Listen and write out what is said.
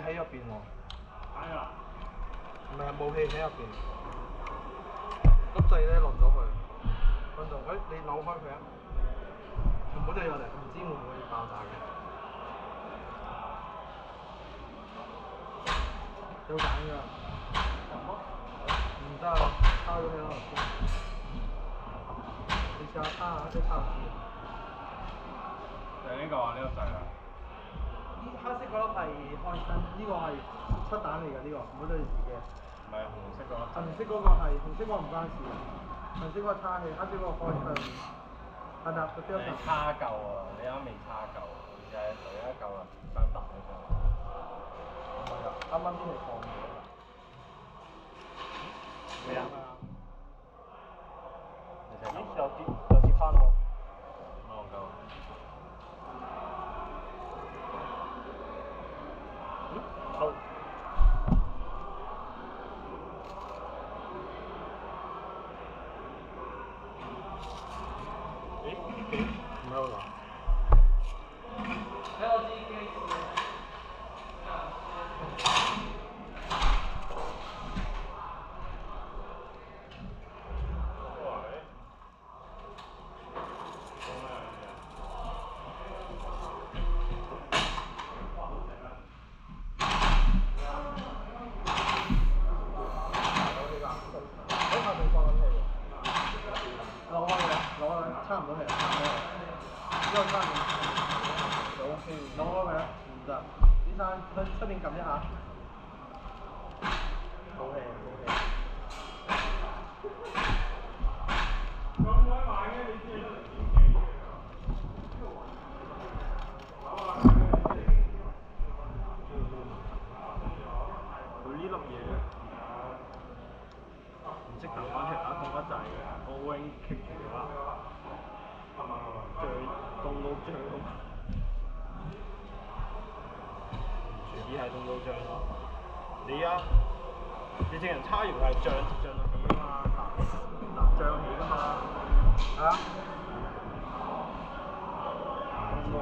喺入邊喎。係啊。唔係武器喺入邊。急掣咧落咗去，嗰度，你扭開佢啊！唔好對我嚟，唔知會唔會爆炸嘅。有揀㗎。唔得啊，叉咗佢啦頭先。你試下叉下，即係叉唔知。就係呢個啊，呢個掣啊。黑色嗰粒係開燈，呢個係出蛋嚟㗎，呢個唔好對住自己。唔係紅色嗰粒。紅色嗰個係，紅色嗰個唔關事。紅色嗰個叉氣，黑色嗰個開燈。係啦，個標準。你叉夠啊！你啱未叉夠，就係第一嚿啦，想彈嗰陣。係啊，啱啱先嚟放嘅。咩啊？咦？又跌翻喎。冇夠。好。咦？唔喺度㗎。喺我自己機。差唔多係，差唔多係。呢個差唔多。攞開佢啊！唔得，呢山去出邊撳一下。冇氣，冇氣。咁鬼慢嘅你知？佢呢粒嘢唔識彈翻出嚟，彈得滯嘅，我已經棘住咗啦。凍到脹，只係凍到脹咯。你啊，你正人叉完係脹到起啊嘛，嗱脹起㗎嘛，啊？凍到